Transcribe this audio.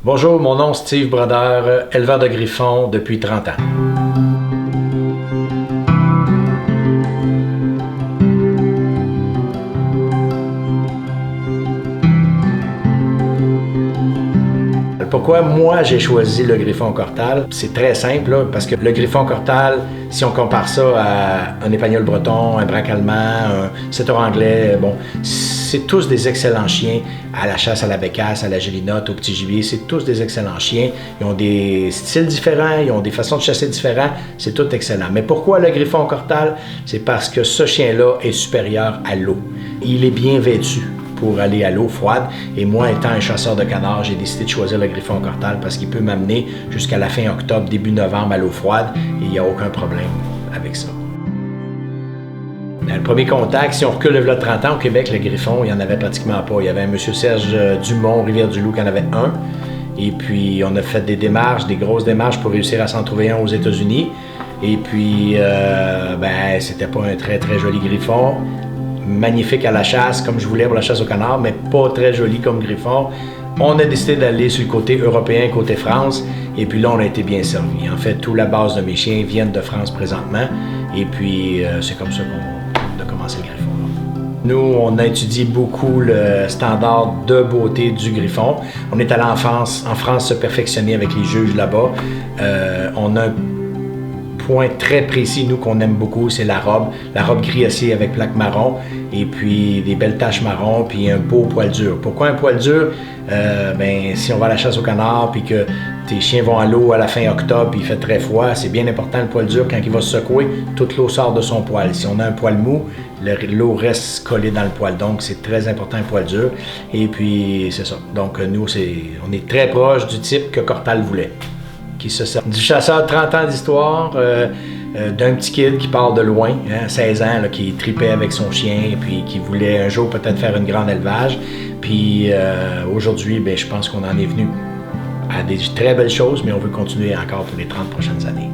Bonjour, mon nom est Steve Brodeur, éleveur de griffons depuis 30 ans. Pourquoi moi j'ai choisi le griffon cortal? C'est très simple, là, parce que le griffon cortal, si on compare ça à un épagnol breton, un braque allemand, un setter anglais, bon, c'est tous des excellents chiens à la chasse, à la bécasse, à la gelinotte, au petit gibier. C'est tous des excellents chiens. Ils ont des styles différents, ils ont des façons de chasser différentes. C'est tout excellent. Mais pourquoi le griffon cortal? C'est parce que ce chien-là est supérieur à l'eau. Il est bien vêtu pour aller à l'eau froide. Et moi, étant un chasseur de canards, j'ai décidé de choisir le griffon cortal parce qu'il peut m'amener jusqu'à la fin octobre, début novembre à l'eau froide et il n'y a aucun problème avec ça. Le premier contact, si on recule le 30 ans, au Québec, le griffon, il n'y en avait pratiquement pas. Il y avait un monsieur Serge Dumont, Rivière-du-Loup, qui en avait un. Et puis, on a fait des démarches, des grosses démarches pour réussir à s'en trouver un aux États-Unis. Et puis, c'était pas un très, très joli griffon. Magnifique à la chasse, comme je voulais pour la chasse au canard, mais pas très joli comme griffon. On a décidé d'aller sur le côté européen, côté France, et puis là, on a été bien servi. En fait, toute la base de mes chiens viennent de France présentement, et puis c'est comme ça qu'on a commencé le griffon. Nous, on a étudié beaucoup le standard de beauté du griffon. On est allé en France se perfectionner avec les juges là-bas. On a un point très précis, nous, qu'on aime beaucoup, c'est la robe gris acier avec plaque marron, et puis des belles taches marron, puis un beau poil dur. Pourquoi un poil dur? Si on va à la chasse au canard, puis que tes chiens vont à l'eau à la fin octobre, puis il fait très froid, c'est bien important le poil dur, quand il va se secouer, toute l'eau sort de son poil. Si on a un poil mou, l'eau reste collée dans le poil, donc c'est très important un poil dur, et puis c'est ça. Donc nous, on est très proche du type que Cortal voulait. Qui se sert du chasseur 30 ans d'histoire, d'un petit kid qui part de loin, 16 ans, là, qui tripait avec son chien, puis qui voulait un jour peut-être faire une grande élevage. Puis aujourd'hui, je pense qu'on en est venu à des très belles choses, mais on veut continuer encore pour les 30 prochaines années.